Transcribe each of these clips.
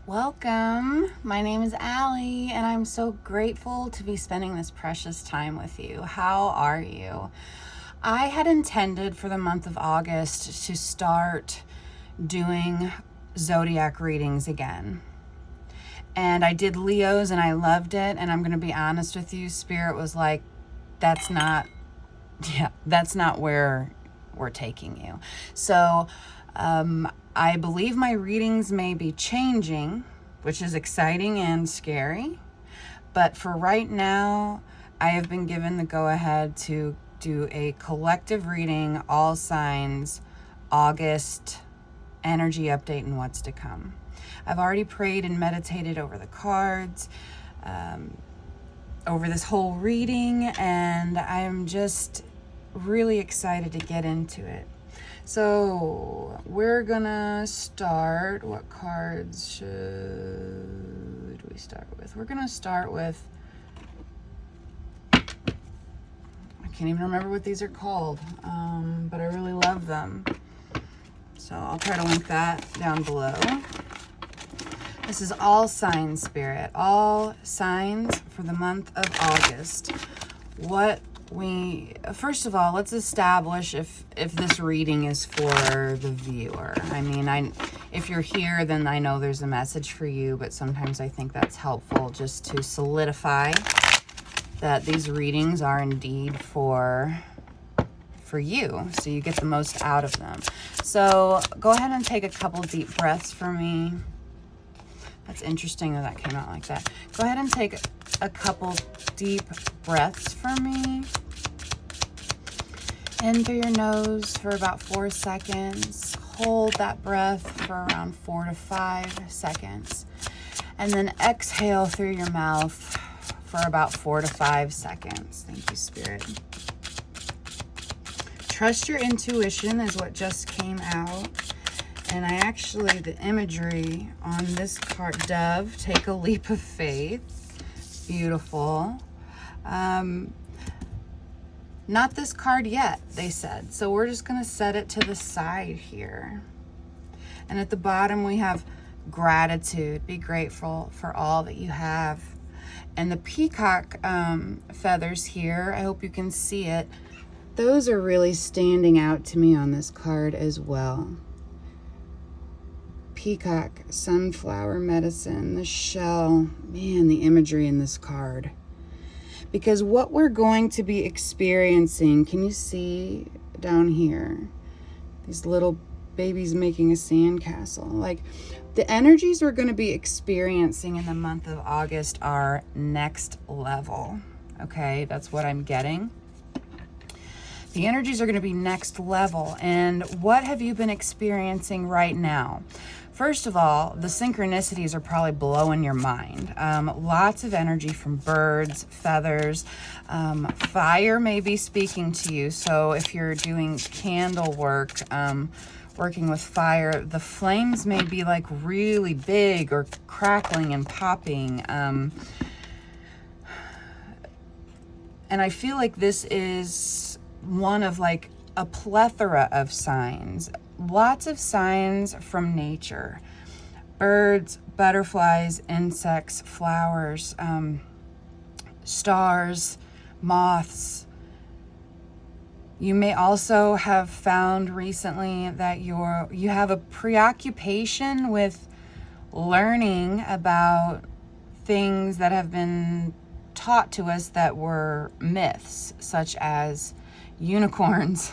Welcome. My name is Allie, and I'm so grateful to be spending this precious time with you. How are you? I had intended for the month of August to start doing zodiac readings again. And I did Leo's and I loved it. And I'm going to be honest with you, Spirit was like, that's not where we're taking you. So, I believe my readings may be changing, which is exciting and scary. But for right now, I have been given the go-ahead to do a collective reading, all signs, August energy update and what's to come. I've already prayed and meditated over the cards, over this whole reading, and I'm just really excited to get into it. So we're gonna start. What cards should we start with? We're gonna start with, I can't even remember what these are called, but I really love them. So I'll try to link that down below. This is all signs, Spirit. All signs for the month of August. First of all, let's establish if this reading is for the viewer. I mean, if you're here, then I know there's a message for you, but sometimes I think that's helpful just to solidify that these readings are indeed for you, so you get the most out of them. So go ahead and take a couple deep breaths for me. That's interesting that came out like that. Go ahead and take a couple deep breaths for me. In through your nose for about 4 seconds. Hold that breath for around 4 to 5 seconds. And then exhale through your mouth for about 4 to 5 seconds. Thank you, Spirit. Trust your intuition is what just came out. And the imagery on this card, dove, take a leap of faith. Beautiful. Not this card yet, they said. So we're just going to set it to the side here. And at the bottom we have gratitude. Be grateful for all that you have. And the peacock feathers here, I hope you can see it. Those are really standing out to me on this card as well. Peacock, sunflower medicine, the shell. Man, the imagery in this card. Because what we're going to be experiencing, can you see down here? These little babies making a sandcastle. Like, the energies we're going to be experiencing in the month of August are next level. Okay, that's what I'm getting. The energies are going to be next level. And what have you been experiencing right now? First of all, the synchronicities are probably blowing your mind. Lots of energy from birds, feathers. Fire may be speaking to you. So if you're doing candle work, working with fire, the flames may be like really big or crackling and popping. And I feel like this is one of like a plethora of signs. Lots of signs from nature. Birds, butterflies, insects, flowers, stars, moths. You may also have found recently that you have a preoccupation with learning about things that have been taught to us that were myths, such as unicorns,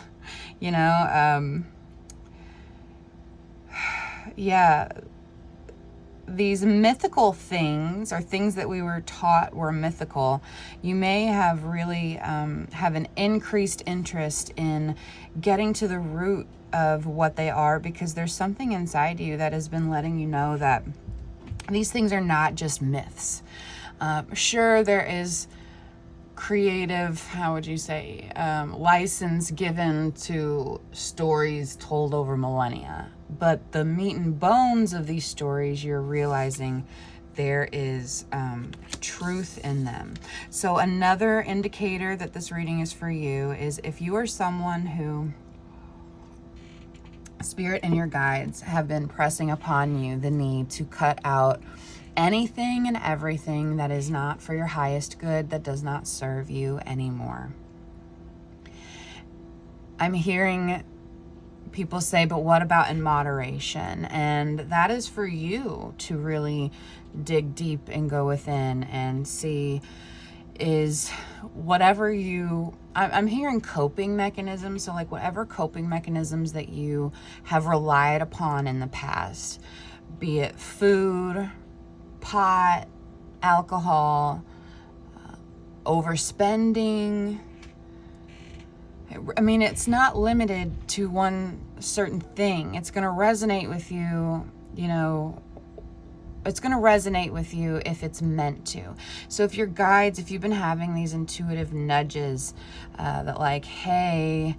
these mythical things, or things that we were taught were mythical. You may have really have an increased interest in getting to the root of what they are, because there's something inside you that has been letting you know that these things are not just myths. Sure, there is creative, license given to stories told over millennia. But the meat and bones of these stories, you're realizing there is truth in them. So another indicator that this reading is for you is if you are someone who Spirit and your guides have been pressing upon you the need to cut out anything and everything that is not for your highest good, that does not serve you anymore. I'm hearing people say, but what about in moderation? And that is for you to really dig deep and go within and see, is whatever I'm hearing coping mechanisms. So like whatever coping mechanisms that you have relied upon in the past, be it food, pot, alcohol, overspending. I mean, it's not limited to one certain thing. It's going to resonate with you, it's going to resonate with you if it's meant to. So if your guides, if you've been having these intuitive nudges that like, hey,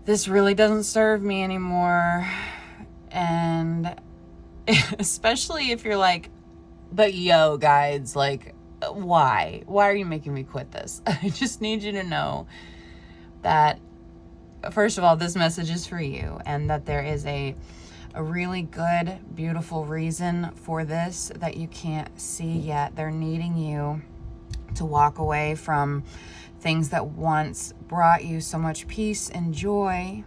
this really doesn't serve me anymore. And especially if you're like, but yo, guides, like, why are you making me quit this? I just need you to know that, first of all, this message is for you, and that there is a really good, beautiful reason for this that you can't see yet. They're needing you to walk away from things that once brought you so much peace and joy.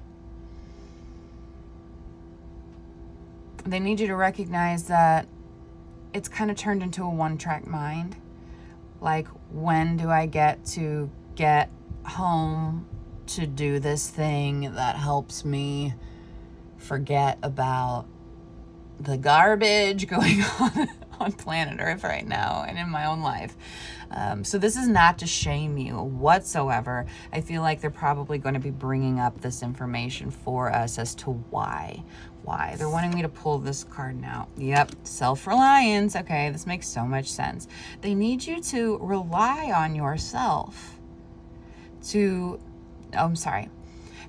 They need you to recognize that it's kind of turned into a one-track mind. Like, when do I get to get home to do this thing that helps me forget about the garbage going on planet Earth right now and in my own life? So this is not to shame you whatsoever. I feel like they're probably going to be bringing up this information for us as to why. They're wanting me to pull this card now. Yep, self-reliance. Okay, this makes so much sense. They need you to rely on yourself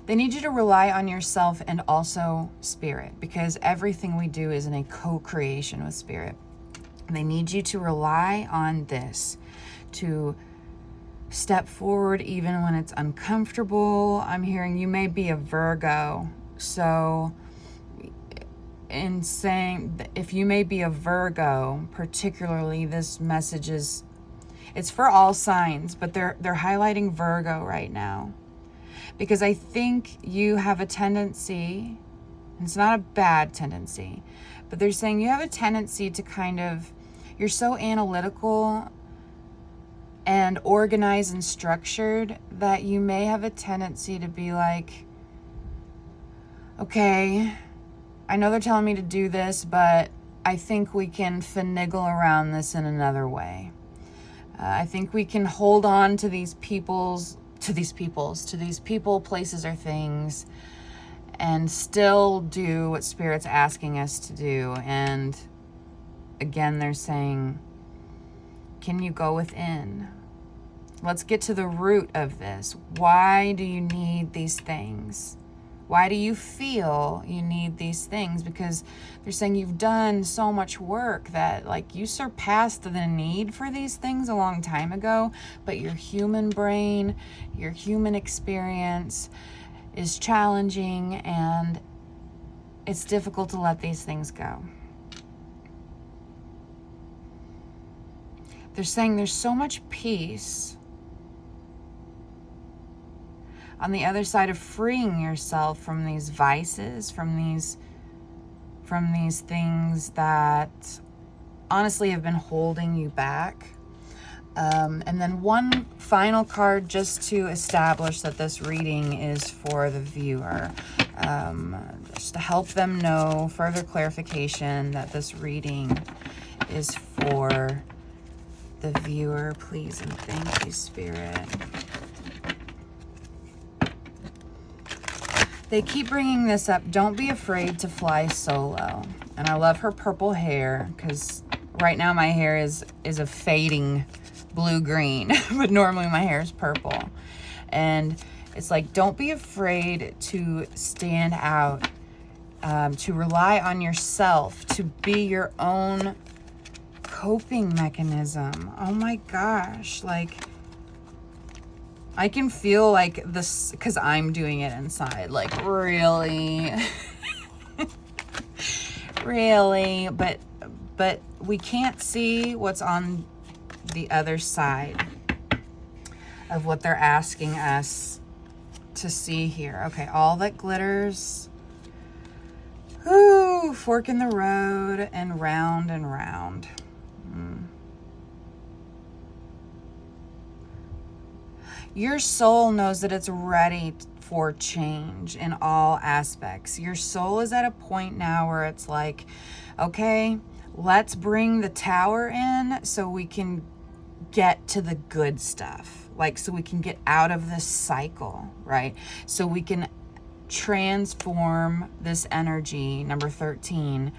They need you to rely on yourself and also Spirit, because everything we do is in a co-creation with Spirit. They need you to rely on this, to step forward even when it's uncomfortable. I'm hearing you may be a Virgo. So in saying, if you may be a Virgo, particularly, this message it's for all signs, but they're highlighting Virgo right now. Because I think you have a tendency, it's not a bad tendency, but they're saying you have a tendency to you're so analytical and organized and structured that you may have a tendency to be like, okay, I know they're telling me to do this, but I think we can finagle around this in another way. I think we can hold on to these people, places, or things, and still do what Spirit's asking us to do. And again, they're saying, can you go within? Let's get to the root of this. Why do you need these things? Why do you feel you need these things? Because they're saying you've done so much work that, like, you surpassed the need for these things a long time ago, but your human brain, your human experience is challenging, and it's difficult to let these things go. They're saying there's so much peace on the other side of freeing yourself from these vices, from these things that honestly have been holding you back. And then one final card just to establish that this reading is for the viewer. Just to help them know, further clarification that this reading is for the viewer, please and thank you, Spirit. They keep bringing this up. Don't be afraid to fly solo. And I love her purple hair, because right now my hair is a fading blue-green, but normally my hair is purple. And it's like, don't be afraid to stand out, to rely on yourself, to be your own coping mechanism. Oh my gosh, like, I can feel like this, because I'm doing it inside, like really, really, but we can't see what's on the other side of what they're asking us to see here. Okay, all that glitters. Ooh, fork in the road and round and round. Your soul knows that it's ready for change in all aspects. Your soul is at a point now where it's like, okay, let's bring the tower in so we can get to the good stuff. Like, so we can get out of this cycle, right? So we can transform this energy, number 13,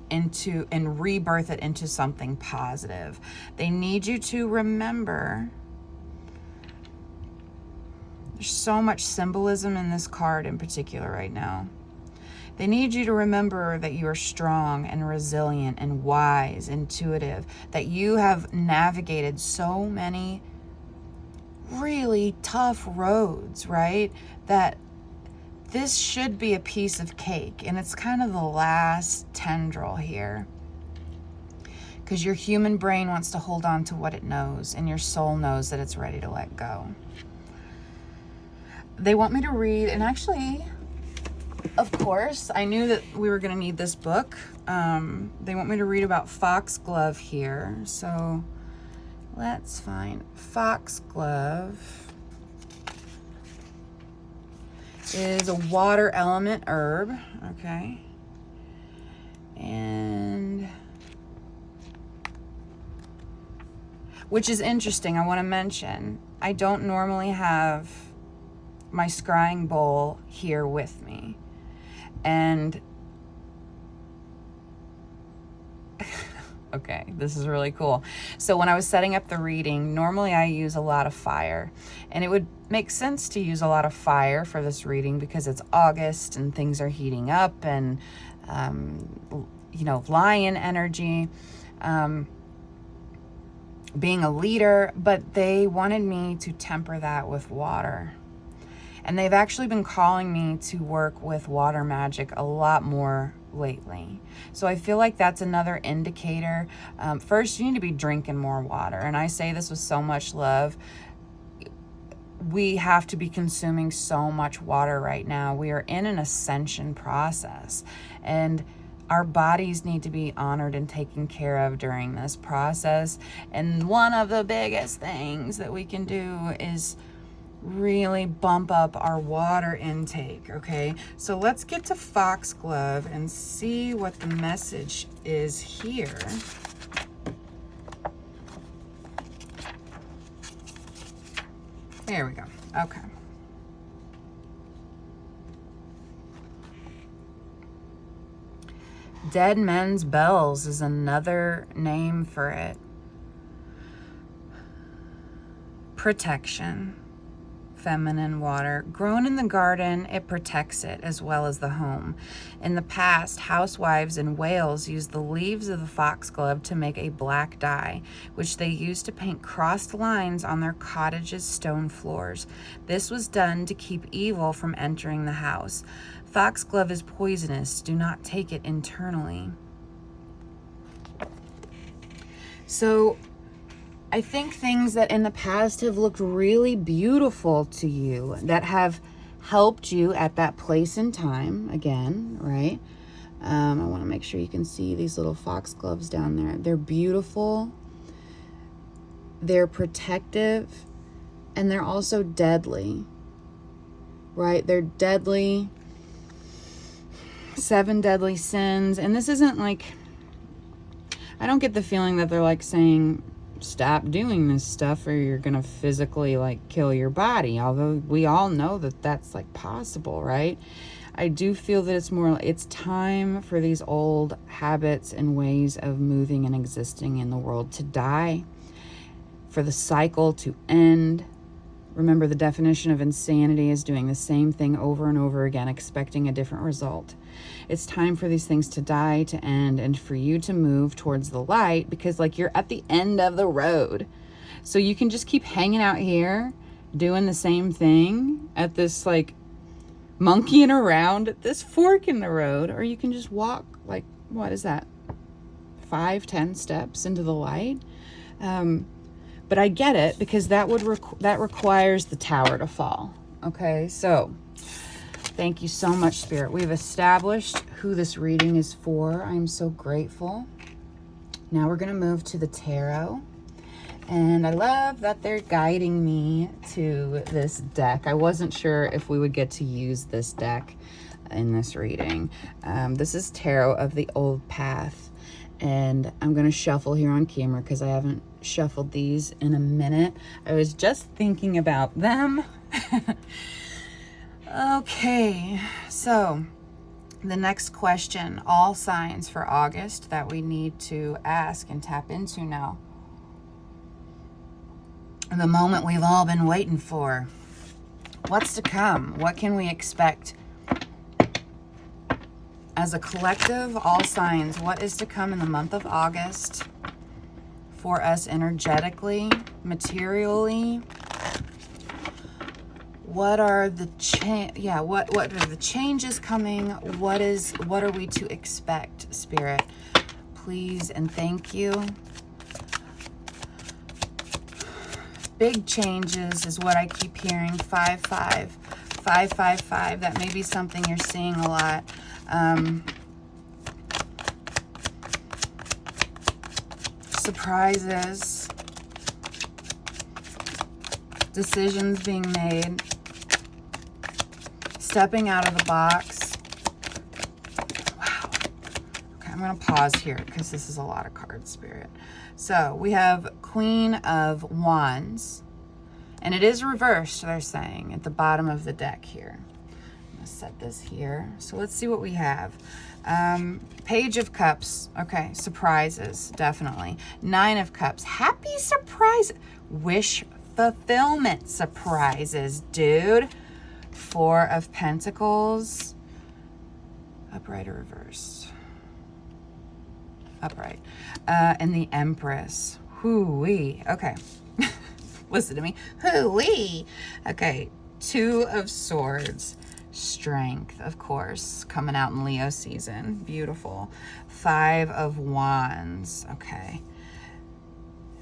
into, and rebirth it into something positive. They need you to remember. There's so much symbolism in this card in particular right now. They need you to remember that you are strong and resilient and wise, intuitive, that you have navigated so many really tough roads, right? That this should be a piece of cake, and it's kind of the last tendril here. Because your human brain wants to hold on to what it knows, and your soul knows that it's ready to let go. They want me to read, and actually, of course, I knew that we were going to need this book. They want me to read about foxglove here. So let's find foxglove. Is a water element herb. Okay. And which is interesting. I want to mention, I don't normally have my scrying bowl here with me, and okay, this is really cool. So when I was setting up the reading, normally I use a lot of fire, and it would make sense to use a lot of fire for this reading because it's August and things are heating up, and you know, lion energy, being a leader, but they wanted me to temper that with water. And they've actually been calling me to work with water magic a lot more lately. So I feel like that's another indicator. First, you need to be drinking more water. And I say this with so much love. We have to be consuming so much water right now. We are in an ascension process. And our bodies need to be honored and taken care of during this process. And one of the biggest things that we can do is really bump up our water intake. Okay, so let's get to foxglove and see what the message is here. There we go. Okay. Dead men's bells is another name for it. Protection. Feminine water. Grown in the garden, it protects it as well as the home. In the past, housewives in Wales used the leaves of the foxglove to make a black dye, which they used to paint crossed lines on their cottages' stone floors. This was done to keep evil from entering the house. Foxglove is poisonous. Do not take it internally. So I think things that in the past have looked really beautiful to you, that have helped you at that place in time, again, right? I want to make sure you can see these little foxgloves down there. They're beautiful, they're protective, and they're also deadly, right? They're deadly. 7 deadly sins. And this isn't like, I don't get the feeling that they're like saying, stop doing this stuff or you're gonna physically like kill your body, although we all know that that's like possible, right? I do feel that it's more, it's time for these old habits and ways of moving and existing in the world to die, for the cycle to end. Remember, the definition of insanity is doing the same thing over and over again, expecting a different result. It's time for these things to die, to end, and for you to move towards the light, because like you're at the end of the road. So you can just keep hanging out here doing the same thing at this, like, monkeying around at this fork in the road, or you can just walk, like, what is that, 5-10 steps into the light. But I get it, because that would that requires the tower to fall. Okay, so thank you so much, Spirit. We've established who this reading is for. I'm so grateful. Now we're going to move to the tarot. And I love that they're guiding me to this deck. I wasn't sure if we would get to use this deck in this reading. This is Tarot of the Old Path. And I'm going to shuffle here on camera because I haven't shuffled these in a minute. I was just thinking about them. Okay, so the next question, all signs for August that we need to ask and tap into now. The moment we've all been waiting for. What's to come? What can we expect? As a collective, all signs, what is to come in the month of August for us energetically, materially? What are the what are the changes coming? What are we to expect, Spirit? Please and thank you. Big changes is what I keep hearing. 5-5, 5-5-5. That may be something you're seeing a lot. Surprises, decisions being made, stepping out of the box. Wow. Okay, I'm going to pause here because this is a lot of cards, Spirit. So we have Queen of Wands, and it is reversed, they're saying, at the bottom of the deck here. I'm going to set this here. So let's see what we have. Page of Cups. Okay, surprises, definitely. 9 of Cups. Happy surprise. Wish fulfillment surprises, dude. 4 of Pentacles. Upright or reversed? Upright. And the Empress. Hoo-wee. Okay. Listen to me. Hoo-wee. Okay. 2 of Swords. Strength, of course, coming out in Leo season. Beautiful. 5 of Wands. Okay.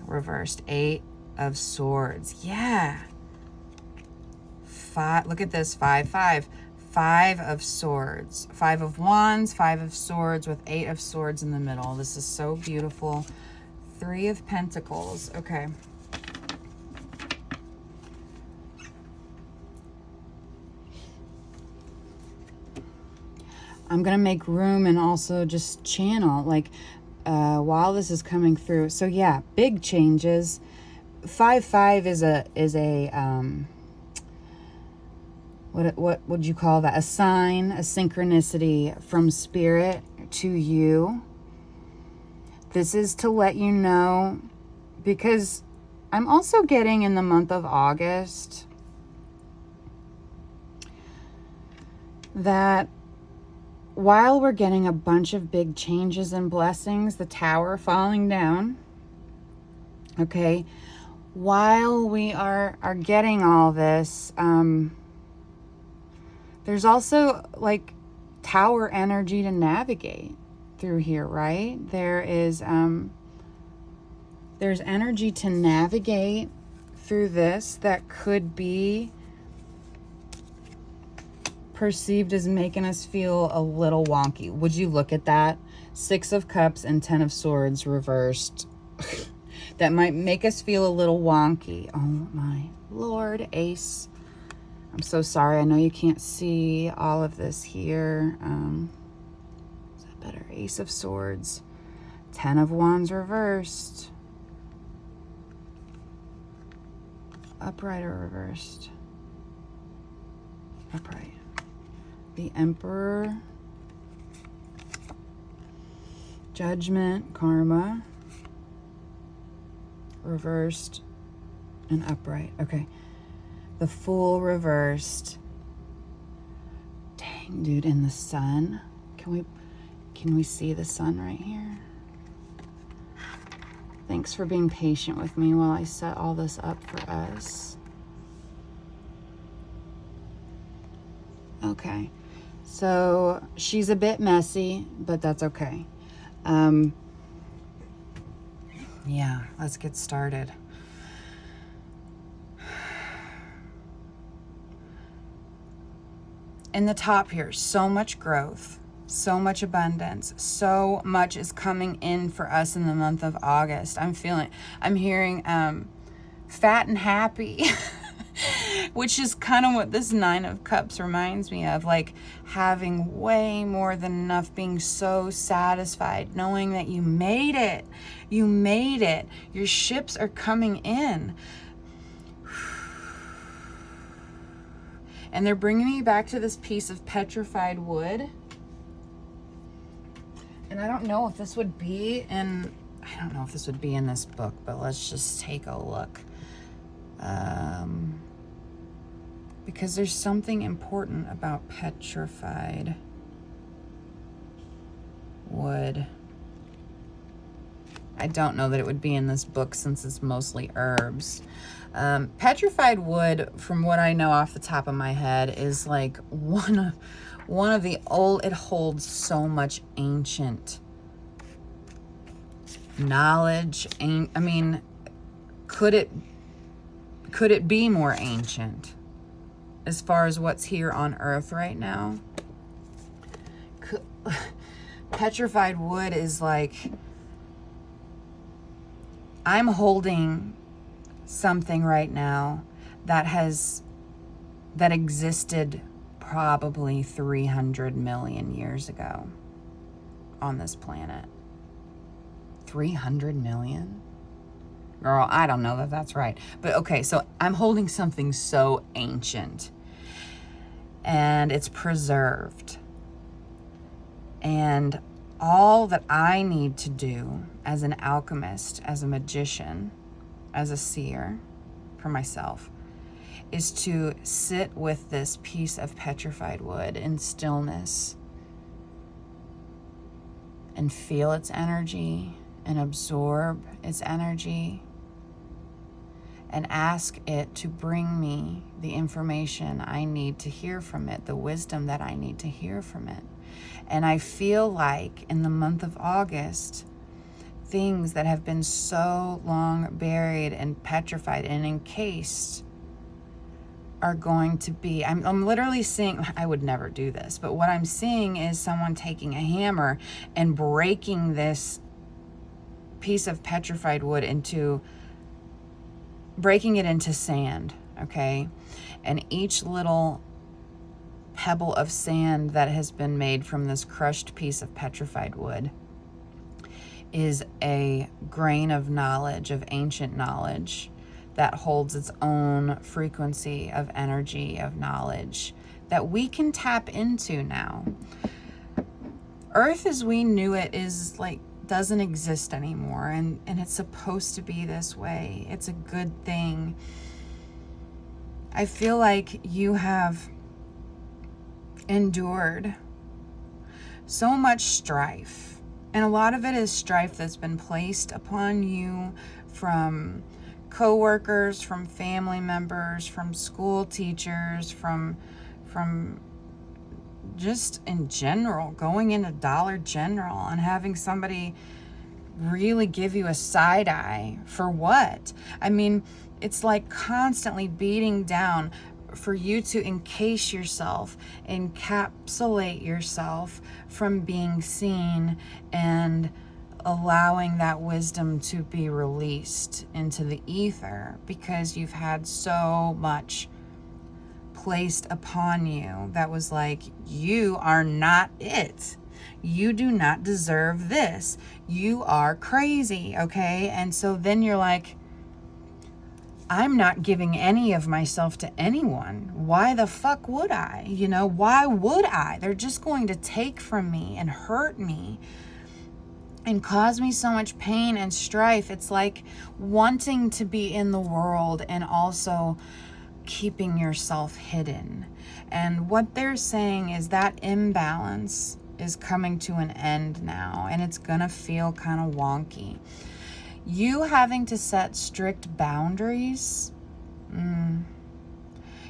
Reversed. 8 of Swords. Yeah. 5. Look at this. 5-5. 5 of Swords. 5 of Wands. 5 of Swords with 8 of Swords in the middle. This is so beautiful. 3 of Pentacles. Okay. I'm going to make room and also just channel, like, while this is coming through. So yeah, big changes. 5-5 is a what would you call that? A sign, a synchronicity from Spirit to you. This is to let you know, because I'm also getting in the month of August that while we're getting a bunch of big changes and blessings, the tower falling down, okay, while we are getting all this, there's also, like, tower energy to navigate through here, right? There's energy to navigate through this that could be perceived as making us feel a little wonky. Would you look at that? 6 of Cups and 10 of Swords reversed. That might make us feel a little wonky. Oh my Lord, Ace. I'm so sorry. I know you can't see all of this here. Is that better? Ace of Swords. 10 of Wands reversed. Upright or reversed? Upright. The Emperor. Judgment, Karma. Reversed and upright. Okay. The Fool reversed. Dang, dude, in the Sun. Can we see the Sun right here? Thanks for being patient with me while I set all this up for us. Okay. So she's a bit messy, but that's okay. Yeah, let's get started. In the top here, so much growth, so much abundance, so much is coming in for us in the month of August. I'm hearing fat and happy, which is kind of what this Nine of Cups reminds me of, like having way more than enough, being so satisfied, knowing that you made it. You made it. Your ships are coming in. And they're bringing me back to this piece of petrified wood. And I don't know if this would be in, this book, but let's just take a look. Because there's something important about petrified wood. I don't know that it would be in this book since it's mostly herbs. Petrified wood, from what I know off the top of my head, is like one of the old, it holds so much ancient knowledge. I mean, could it be more ancient as far as what's here on Earth right now? Petrified wood is like, I'm holding something right now that existed probably 300 million years ago on this planet. 300 million? Girl, I don't know that that's right. But okay, so I'm holding something so ancient and it's preserved. And all that I need to do as an alchemist, as a magician, as a seer for myself, is to sit with this piece of petrified wood in stillness and feel its energy and absorb its energy and ask it to bring me the information I need to hear from it, the wisdom that I need to hear from it. And I feel like in the month of August, things that have been so long buried and petrified and encased are going to be, I'm literally seeing, I would never do this, but what I'm seeing is someone taking a hammer and breaking this piece of petrified wood breaking it into sand, okay? And each little pebble of sand that has been made from this crushed piece of petrified wood is a grain of knowledge, of ancient knowledge, that holds its own frequency of energy, of knowledge that we can tap into now. Earth as we knew it is like, doesn't exist anymore, and it's supposed to be this way. It's a good thing. I feel like you have endured so much strife, and a lot of it is strife that's been placed upon you from co-workers, from family members, from school teachers, from just in general, going into Dollar General and having somebody really give you a side eye for what? I mean, it's like constantly beating down for you to encase yourself, encapsulate yourself from being seen and allowing that wisdom to be released into the ether, because you've had so much placed upon you that was like, you are not it. You do not deserve this. You are crazy, okay? And so then you're like, I'm not giving any of myself to anyone. Why the fuck would I? You know, why would I? They're just going to take from me and hurt me and cause me so much pain and strife. It's like wanting to be in the world and also keeping yourself hidden. And what they're saying is that imbalance is coming to an end now, and it's gonna feel kind of wonky. You having to set strict boundaries,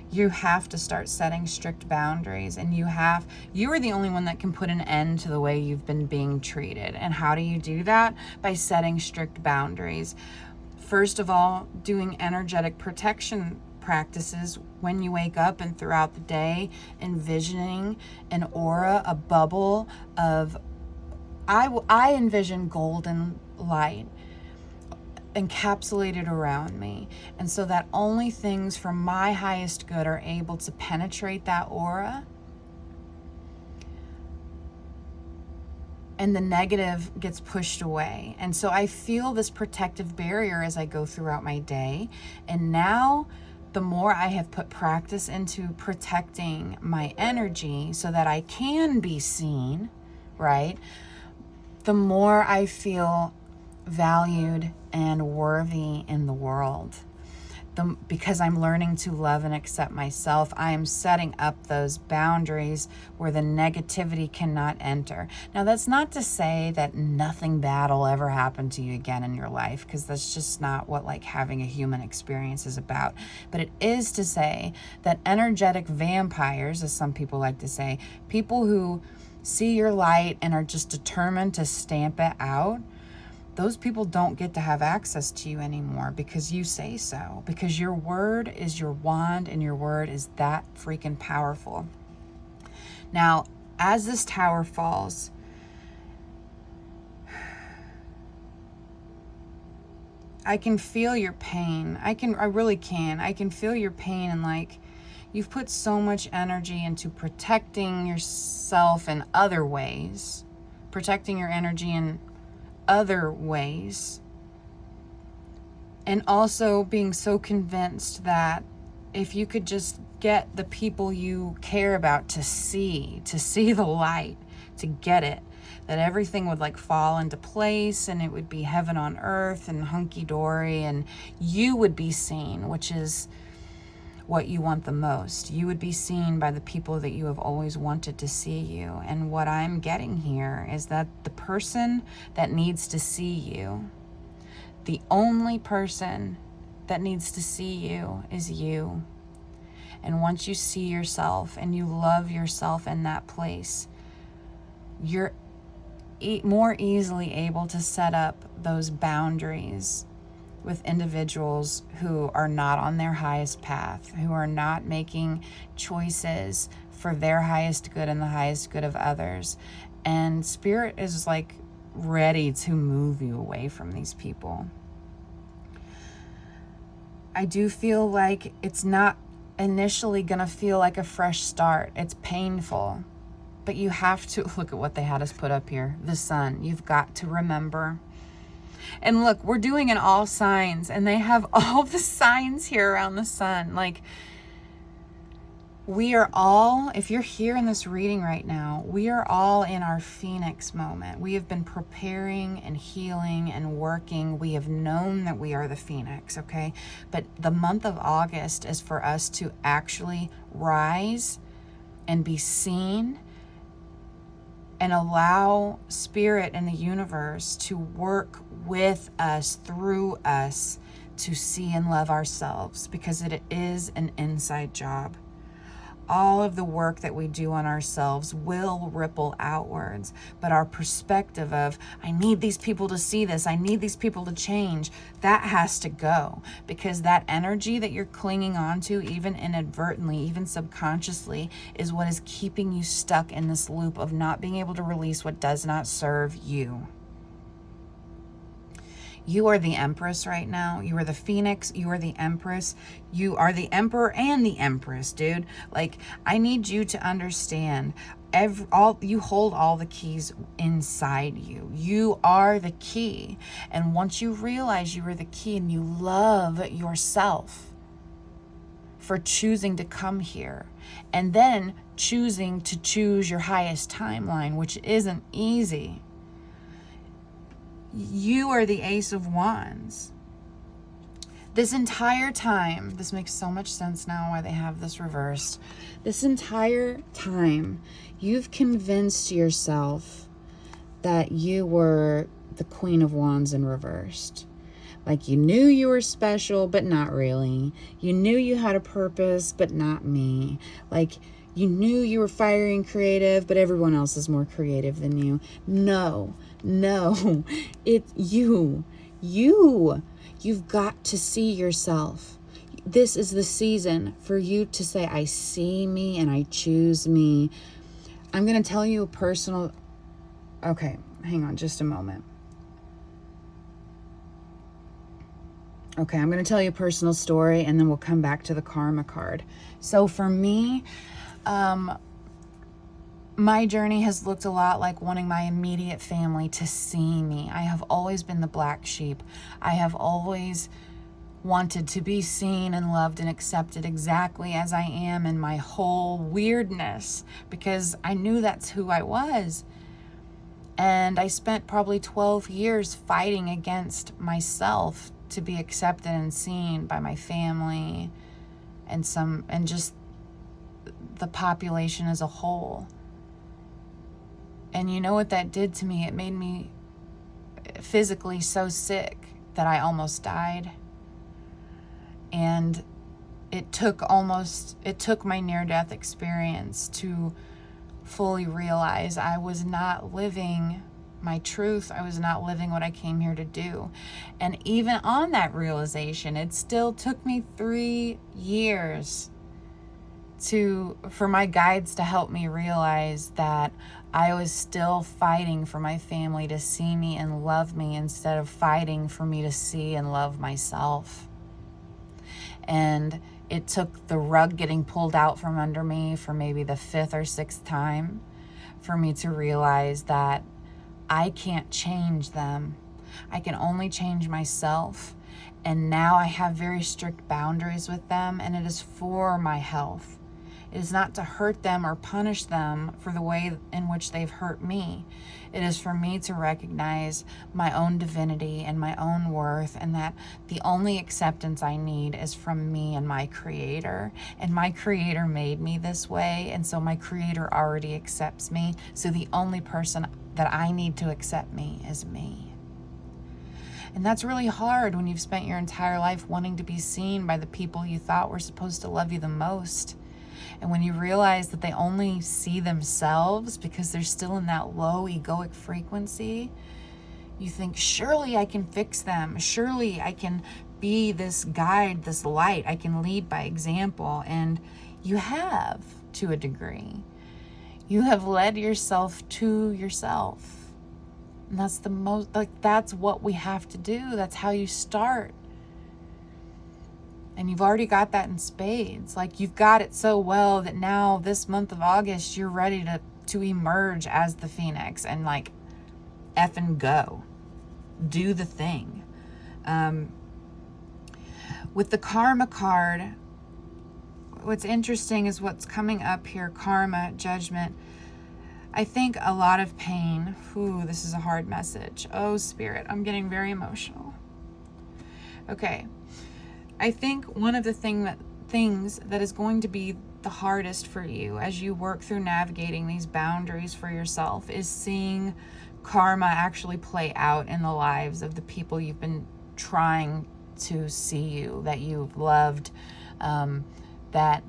You have to start setting strict boundaries, and you are the only one that can put an end to the way you've been being treated. And how do you do that? By setting strict boundaries. First of all, doing energetic protection practices when you wake up and throughout the day, envisioning an aura, a bubble of, I envision golden light encapsulated around me, and so that only things from my highest good are able to penetrate that aura, and the negative gets pushed away. And so I feel this protective barrier as I go throughout my day. And now the more I have put practice into protecting my energy so that I can be seen, right, the more I feel valued and worthy in the world. Because I'm learning to love and accept myself, I am setting up those boundaries where the negativity cannot enter. Now, that's not to say that nothing bad will ever happen to you again in your life, because that's just not what like having a human experience is about. But it is to say that energetic vampires, as some people like to say, people who see your light and are just determined to stamp it out, those people don't get to have access to you anymore because you say so. Because your word is your wand, and your word is that freaking powerful. Now, as this tower falls, I can feel your pain. I really can. I can feel your pain, and like, you've put so much energy into protecting yourself in other ways, protecting your energy in other ways, and also being so convinced that if you could just get the people you care about to see the light, to get it, that everything would like fall into place, and it would be heaven on earth and hunky-dory, and you would be seen, which is what you want the most. You would be seen by the people that you have always wanted to see you. And what I'm getting here is that the person that needs to see you, the only person that needs to see you, is you. And once you see yourself and you love yourself in that place, you're more easily able to set up those boundaries with individuals who are not on their highest path, who are not making choices for their highest good and the highest good of others. And Spirit is like ready to move you away from these people. I do feel like it's not initially going to feel like a fresh start. It's painful, but you have to look at what they had us put up here. The sun. You've got to remember. And look, we're doing in all signs, and they have all the signs here around the sun. Like, we are all, if you're here in this reading right now, we are all in our Phoenix moment. We have been preparing and healing and working. We have known that we are the Phoenix, okay? But the month of August is for us to actually rise and be seen, and allow Spirit and the universe to work with us, through us, to see and love ourselves, because it is an inside job. All of the work that we do on ourselves will ripple outwards, but our perspective of, I need these people to see this, I need these people to change, that has to go, because that energy that you're clinging on to, even inadvertently, even subconsciously, is what is keeping you stuck in this loop of not being able to release what does not serve you. You are the Empress right now. You are the Phoenix. You are the Empress. You are the Emperor and the Empress, dude. Like, I need you to understand, you hold all the keys inside you. You are the key. And once you realize you are the key and you love yourself for choosing to come here, and then choosing to choose your highest timeline, which isn't easy, you are the Ace of Wands. This entire time, this makes so much sense now why they have this reversed. This entire time, you've convinced yourself that you were the Queen of Wands in reversed. Like you knew you were special, but not really. You knew you had a purpose, but not me. Like you knew you were fiery and creative, but everyone else is more creative than you. No, it's you. You've got to see yourself. This is the season for you to say, I see me and I choose me. I'm going to tell you a personal... Okay, hang on just a moment. Okay, I'm going to tell you a personal story and then we'll come back to the karma card. So for me, my journey has looked a lot like wanting my immediate family to see me. I have always been the black sheep. I have always wanted to be seen and loved and accepted exactly as I am in my whole weirdness, because I knew that's who I was. And I spent probably 12 years fighting against myself to be accepted and seen by my family and just the population as a whole. And you know what that did to me? It made me physically so sick that I almost died. And it took my near-death experience to fully realize I was not living my truth. I was not living what I came here to do. And even on that realization, it still took me 3 years for my guides to help me realize that I was still fighting for my family to see me and love me instead of fighting for me to see and love myself. And it took the rug getting pulled out from under me for maybe the 5th or 6th time for me to realize that I can't change them. I can only change myself. And now I have very strict boundaries with them, and it is for my health. It is not to hurt them or punish them for the way in which they've hurt me. It is for me to recognize my own divinity and my own worth, and that the only acceptance I need is from me and my Creator. And my Creator made me this way, and so my Creator already accepts me. So the only person that I need to accept me is me. And that's really hard when you've spent your entire life wanting to be seen by the people you thought were supposed to love you the most. And when you realize that they only see themselves because they're still in that low egoic frequency, you think, surely I can fix them. Surely I can be this guide, this light. I can lead by example. And you have, to a degree. You have led yourself to yourself. And that's that's what we have to do. That's how you start. And you've already got that in spades. Like, you've got it so well that now this month of August, you're ready to emerge as the Phoenix and like effing go. Do the thing. With the karma card, what's interesting is what's coming up here, karma, judgment. I think a lot of pain. Ooh, this is a hard message. Oh, Spirit, I'm getting very emotional. Okay. I think one of the things that is going to be the hardest for you as you work through navigating these boundaries for yourself is seeing karma actually play out in the lives of the people you've been trying to see you, that you've loved, that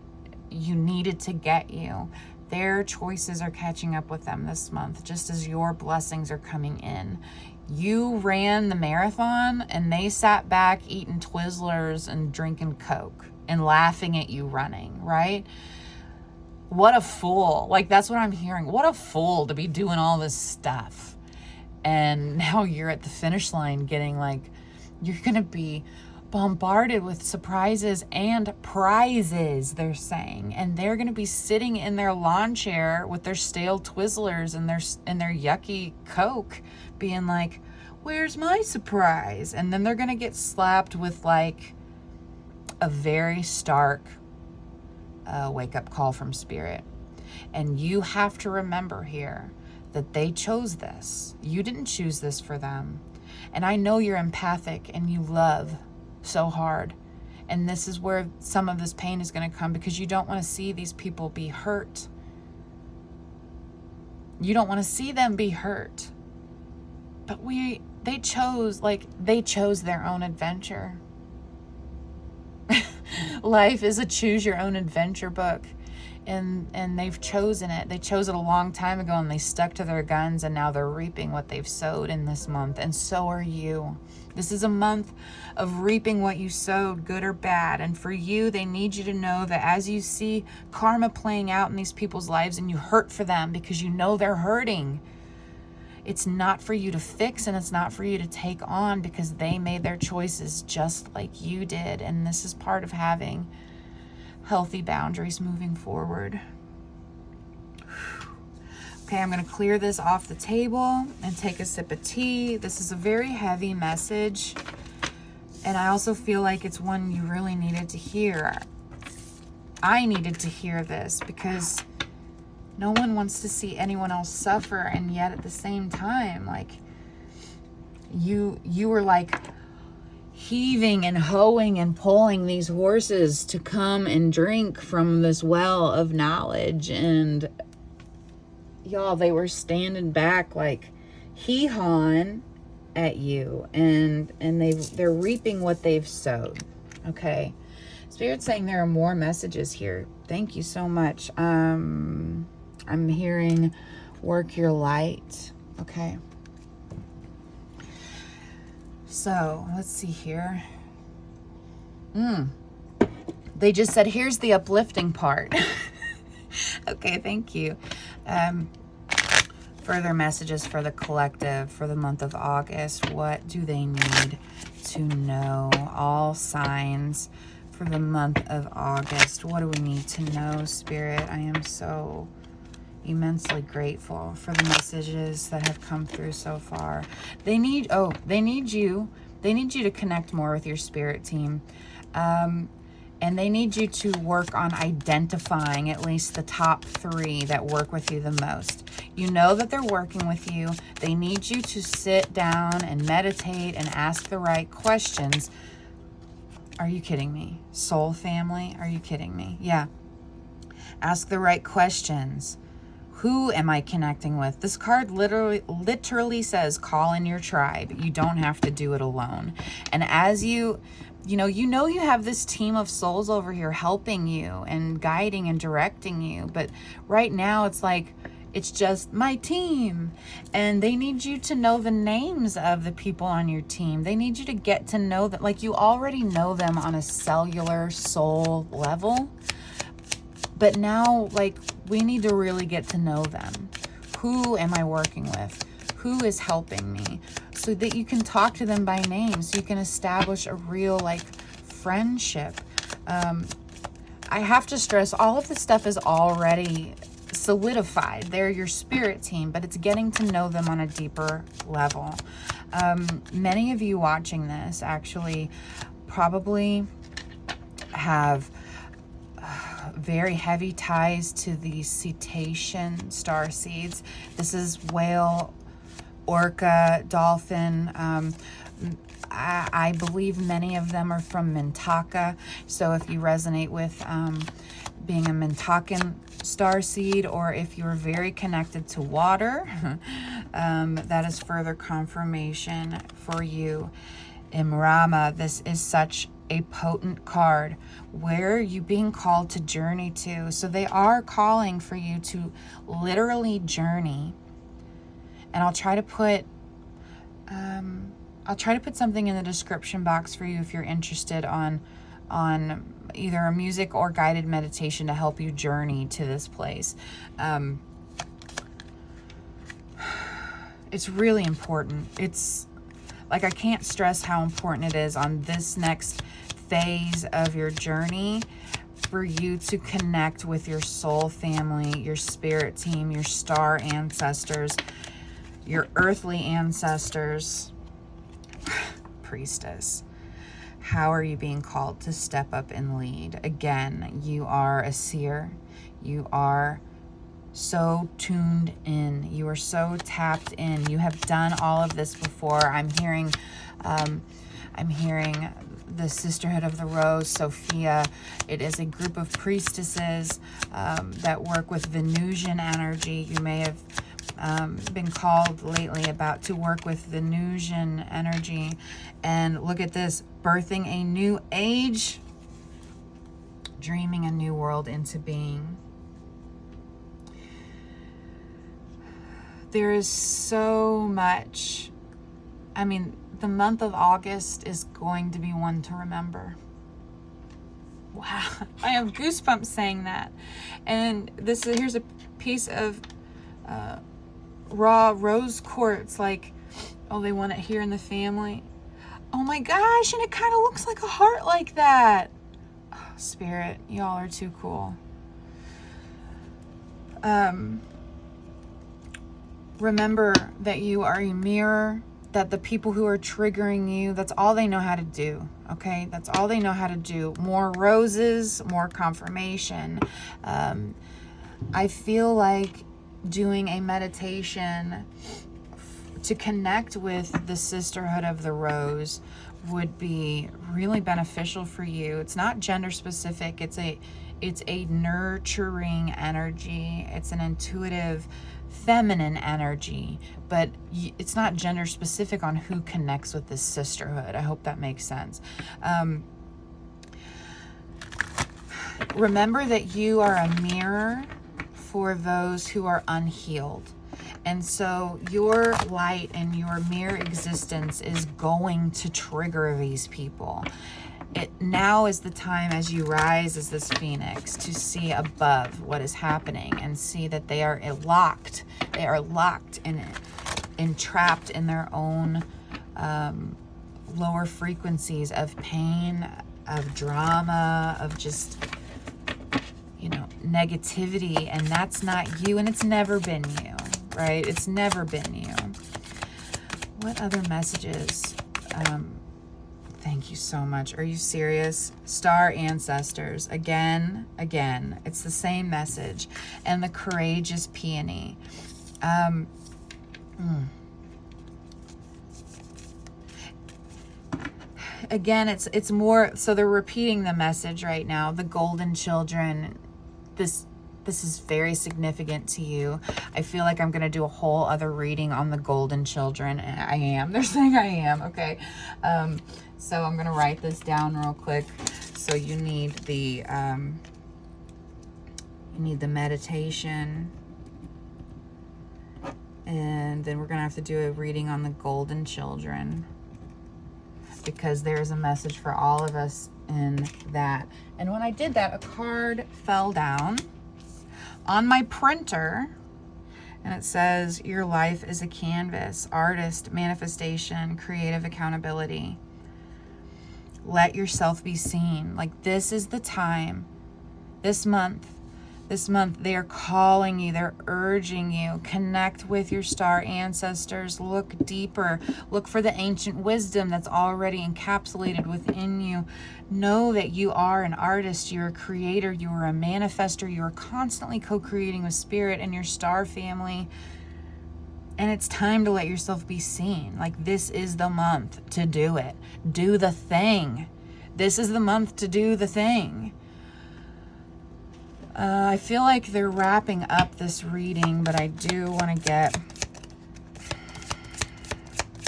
you needed to get you. Their choices are catching up with them this month, just as your blessings are coming in. You ran the marathon and they sat back eating Twizzlers and drinking Coke and laughing at you running, right? What a fool. Like, that's what I'm hearing. What a fool to be doing all this stuff. And now you're at the finish line getting you're going to be bombarded with surprises and prizes, they're saying. And they're going to be sitting in their lawn chair with their stale Twizzlers and their yucky Coke being like, where's my surprise? And then they're going to get slapped with a very stark wake-up call from Spirit. And you have to remember here that they chose this. You didn't choose this for them. And I know you're empathic and you love so hard. And this is where some of this pain is going to come, because you don't want to see these people be hurt. You don't want to see them be hurt. But they chose their own adventure. Life is a choose your own adventure book. And they've chosen it. They chose it a long time ago, and they stuck to their guns, and now they're reaping what they've sowed in this month. And so are you. This is a month of reaping what you sowed, good or bad. And for you, they need you to know that as you see karma playing out in these people's lives and you hurt for them because you know they're hurting, it's not for you to fix, and it's not for you to take on, because they made their choices just like you did. And this is part of having healthy boundaries moving forward. Okay, I'm going to clear this off the table and take a sip of tea. This is a very heavy message, and I also feel like it's one you really needed to hear. I needed to hear this because no one wants to see anyone else suffer, and yet at the same time, like, you were like heaving and hoeing and pulling these horses to come and drink from this well of knowledge, and y'all, they were standing back like hee-hawing at you, and they're reaping what they've sowed. Okay, Spirit's saying there are more messages here. Thank you so much. I'm hearing work your light. Okay, so let's see here. They just said, here's the uplifting part. Okay, thank you. Further messages for the collective for the month of August. What do they need to know? All signs for the month of August. What do we need to know, Spirit? I am so immensely grateful for the messages that have come through so far. They need you to connect more with your spirit team. And they need you to work on identifying at least the top 3 that work with you the most. You know that they're working with you. They need you to sit down and meditate and ask the right questions. Are you kidding me? Soul family, are you kidding me? Yeah. Ask the right questions. Who am I connecting with? This card literally says call in your tribe. You don't have to do it alone. And as you have this team of souls over here helping you and guiding and directing you. But right now it's like, it's just my team. And they need you to know the names of the people on your team. They need you to get to know them. Like, you already know them on a cellular soul level. But now, like, we need to really get to know them. Who am I working with? Who is helping me? So that you can talk to them by name, so you can establish a real, like, friendship. I have to stress, all of this stuff is already solidified. They're your spirit team, but it's getting to know them on a deeper level. Many of you watching this actually probably have very heavy ties to the cetacean star seeds. This is whale, orca, dolphin. I believe many of them are from Mintaka. So if you resonate with being a Mintakan starseed, or if you're very connected to water, that is further confirmation for you. Imrama, this is such a potent card. Where are you being called to journey to? So they are calling for you to literally journey. And I'll try to put something in the description box for you if you're interested on either a music or guided meditation to help you journey to this place. It's really important. It's like, I can't stress how important it is on this next phase of your journey for you to connect with your soul family, your spirit team, your star ancestors, your earthly ancestors. Priestess, how are you being called to step up and lead? Again, you are a seer. You are so tuned in. You are so tapped in. You have done all of this before. I'm hearing the Sisterhood of the Rose, Sophia. It is a group of priestesses that work with Venusian energy. You may have been called lately about to work with the Venusian energy. And look at this, birthing a new age, dreaming a new world into being. There is so much. I mean, the month of August is going to be one to remember. Wow, I have goosebumps saying that. And here's a piece of raw rose quartz, like, oh, they want it here in the family. Oh my gosh, and it kind of looks like a heart like that. Oh, Spirit, y'all are too cool. Remember that you are a mirror, that the people who are triggering you, that's all they know how to do, okay? That's all they know how to do. More roses, more confirmation. I feel like doing a meditation to connect with the sisterhood of the rose would be really beneficial for you. It's not gender specific. It's a nurturing energy. It's an intuitive feminine energy, but it's not gender specific on who connects with this sisterhood. I hope that makes sense. Remember that you are a mirror for those who are unhealed. And so your light and your mirror existence is going to trigger these people. Now is the time, as you rise as this phoenix, to see above what is happening and see that they are locked. They are locked and entrapped in their own lower frequencies of pain, of drama, of just, negativity. And that's not you, and it's never been you, right? It's never been you. What other messages? Thank you so much. Are you serious? Star ancestors. Again. It's the same message. And the courageous peony. Again, it's more, so they're repeating the message right now. The golden children. This is very significant to you. I feel like I'm going to do a whole other reading on the golden children. And I am. They're saying I am. Okay. So I'm going to write this down real quick. So you need the meditation. And then we're going to have to do a reading on the golden children, because there's a message for all of us in that. And when I did that, a card fell down on my printer, and it says, your life is a canvas, artist, manifestation, creative accountability. Let yourself be seen. Like, this is the time, this month, they are calling you, they're urging you, connect with your star ancestors, look deeper, look for the ancient wisdom that's already encapsulated within you. Know that you are an artist, you're a creator, you are a manifester, you are constantly co-creating with spirit and your star family. And it's time to let yourself be seen. Like, this is the month to do it. Do the thing. This is the month to do the thing. I feel like they're wrapping up this reading, but I do want to get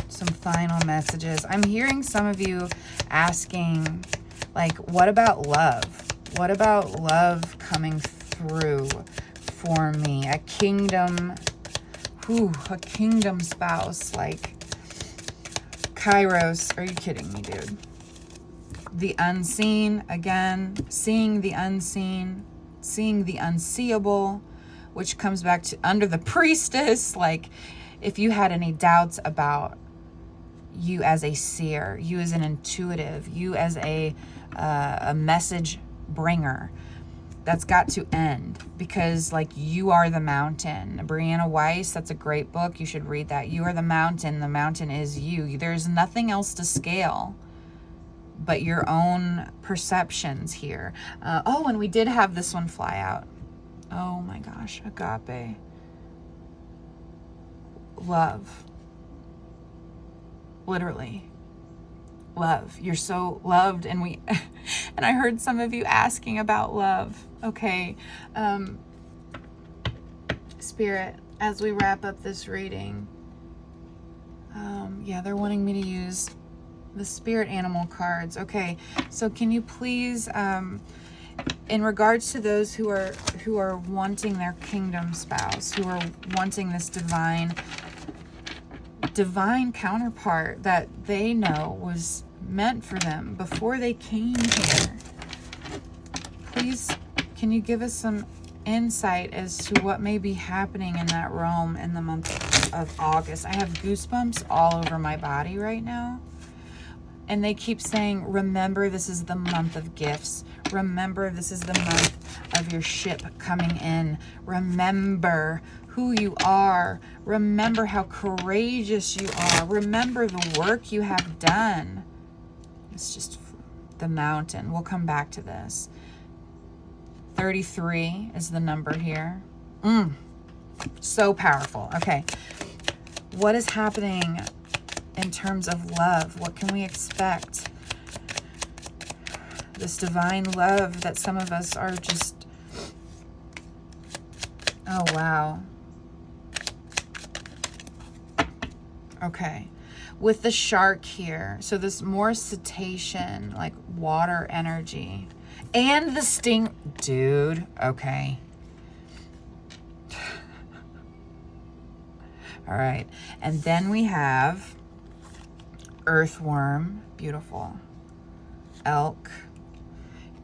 some final messages. I'm hearing some of you asking, like, what about love? What about love coming through for me? A kingdom spouse, like Kairos. Are you kidding me, dude? The unseen, again, seeing the unseen, seeing the unseeable, which comes back to under the priestess. Like, if you had any doubts about you as a seer, you as an intuitive, you as a message bringer, that's got to end, because, like, you are the mountain. Brianna Weiss, that's a great book. You should read that. You are the mountain. The mountain is you. There's nothing else to scale but your own perceptions here. Oh, and we did have this one fly out. Oh my gosh, agape. Love. Literally. Love. You're so loved, and and I heard some of you asking about love. Okay. Spirit, as we wrap up this reading. Yeah, they're wanting me to use the spirit animal cards. Okay, so can you please, in regards to those who are wanting their kingdom spouse, who are wanting this divine counterpart that they know was meant for them before they came here, please, can you give us some insight as to what may be happening in that realm in the month of August? I have goosebumps all over my body right now. And they keep saying, remember, this is the month of gifts. Remember, this is the month of your ship coming in. Remember who you are. Remember how courageous you are. Remember the work you have done. It's just the mountain. We'll come back to this. 33 is the number here. So powerful. Okay. What is happening in terms of love? What can we expect? This divine love that some of us are just... Oh, wow. Okay. With the shark here. So this more cetacean, like water energy. And the sting... Dude, okay. All right. And then we have earthworm. Beautiful. Elk.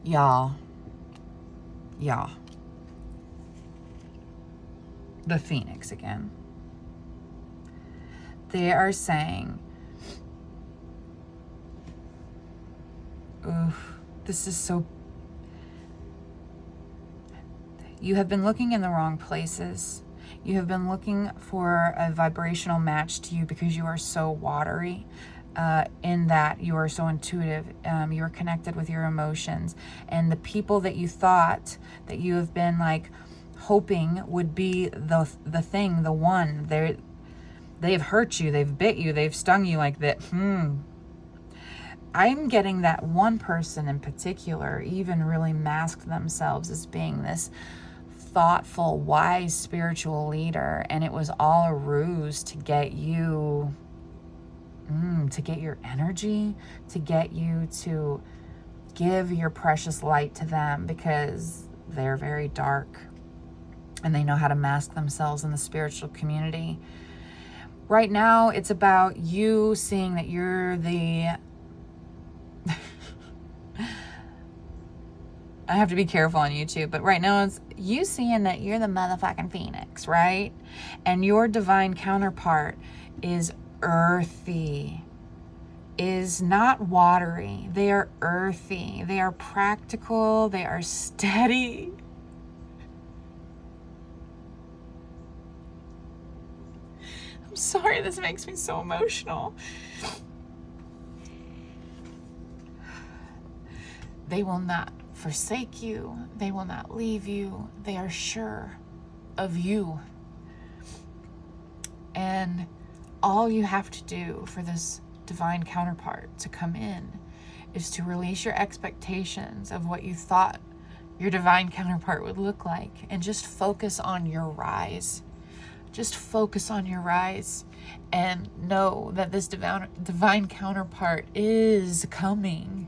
Y'all. The phoenix again. They are saying, oof, this is so... You have been looking in the wrong places. You have been looking for a vibrational match to you because you are so watery, in that you are so intuitive. You are connected with your emotions. And the people that you thought that you have been like hoping would be the thing, the one, they've hurt you, they've bit you, they've stung you like that. I'm getting that one person in particular even really masked themselves as being this thoughtful, wise spiritual leader, and it was all a ruse to get you, to get your energy, to get you to give your precious light to them, because they're very dark and they know how to mask themselves in the spiritual community. Right now, it's about you seeing that you're the... I have to be careful on YouTube, but right now it's you seeing that you're the motherfucking phoenix, right? And your divine counterpart is earthy, is not watery. They are earthy. They are practical. They are steady. I'm sorry, this makes me so emotional. They will not forsake you. They will not leave you. They are sure of you. And all you have to do for this divine counterpart to come in is to release your expectations of what you thought your divine counterpart would look like, and just focus on your rise. Just focus on your rise and know that this divine counterpart is coming.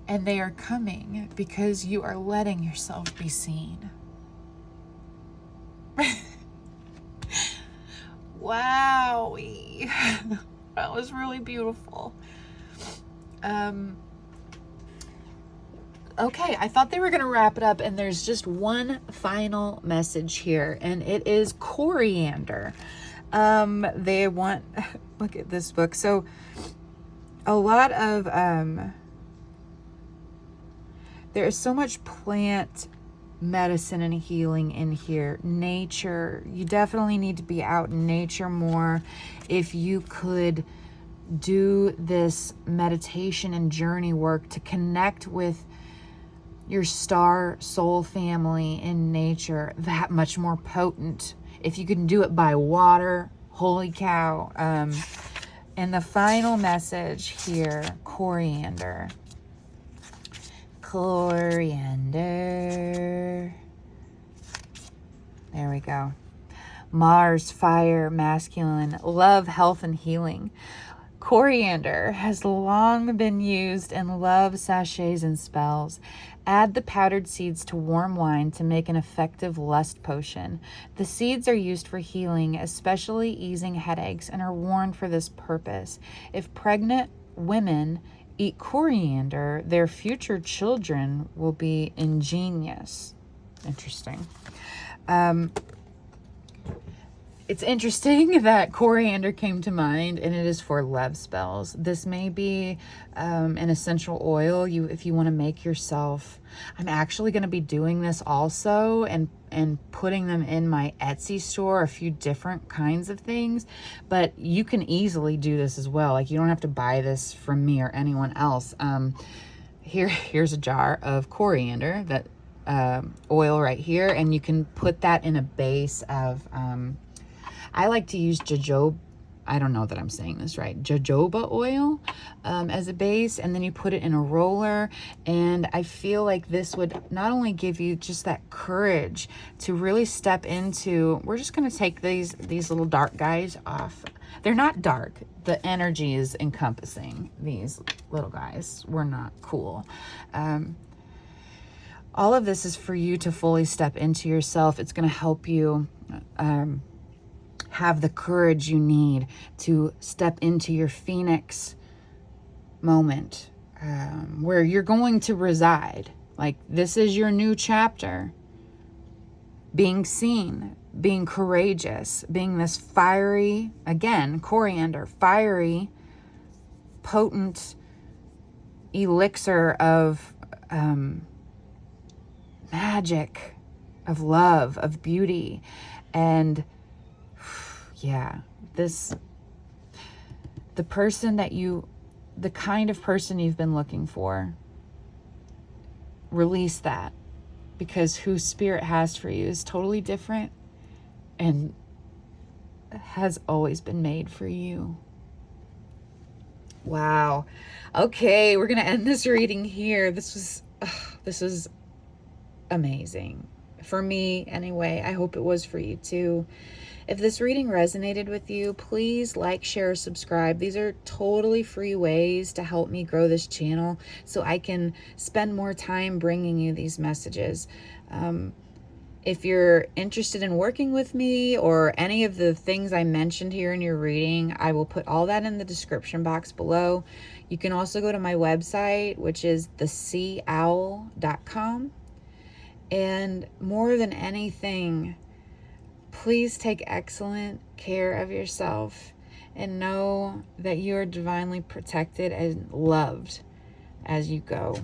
And they are coming because you are letting yourself be seen. Wowie. That was really beautiful. Okay, I thought they were going to wrap it up, and there's just one final message here, and it is coriander. They want... Look at this book. So, a lot of... there is so much plant medicine and healing in here. Nature. You definitely need to be out in nature more. If you could do this meditation and journey work to connect with your star soul family in nature, that much more potent. If you can do it by water, holy cow. And the final message here, coriander. Coriander. There we go. Mars, fire, masculine, love, health, and healing. Coriander has long been used in love sachets and spells. Add the powdered seeds to warm wine to make an effective lust potion. The seeds are used for healing, especially easing headaches, and are worn for this purpose. If pregnant women eat coriander, their future children will be ingenious. Interesting. It's interesting that coriander came to mind, and it is for love spells. This may be an essential oil if you want to make yourself. I'm actually going to be doing this also and putting them in my Etsy store, a few different kinds of things, but you can easily do this as well. Like, you don't have to buy this from me or anyone else. Here's a jar of coriander, that oil right here, and you can put that in a base of I like to use jojoba, I don't know that I'm saying this right, jojoba oil as a base, and then you put it in a roller. And I feel like this would not only give you just that courage to really step into, we're just going to take these little dark guys off. They're not dark. The energy is encompassing these little guys. We're not cool. All of this is for you to fully step into yourself. It's going to help you have the courage you need to step into your phoenix moment, where you're going to reside. Like, this is your new chapter. Being seen, being courageous, being this fiery, again, coriander, fiery, potent elixir of magic, of love, of beauty. And yeah, the kind of person you've been looking for, release that, because who Spirit has for you is totally different and has always been made for you. Wow. Okay, we're going to end this reading here. This is amazing. For me, anyway. I hope it was for you too. If this reading resonated with you, please like, share, subscribe. These are totally free ways to help me grow this channel so I can spend more time bringing you these messages. If you're interested in working with me or any of the things I mentioned here in your reading, I will put all that in the description box below. You can also go to my website, which is theseaowl.com. And more than anything, please take excellent care of yourself and know that you are divinely protected and loved as you go.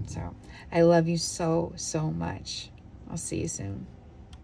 So I love you so, so much. I'll see you soon.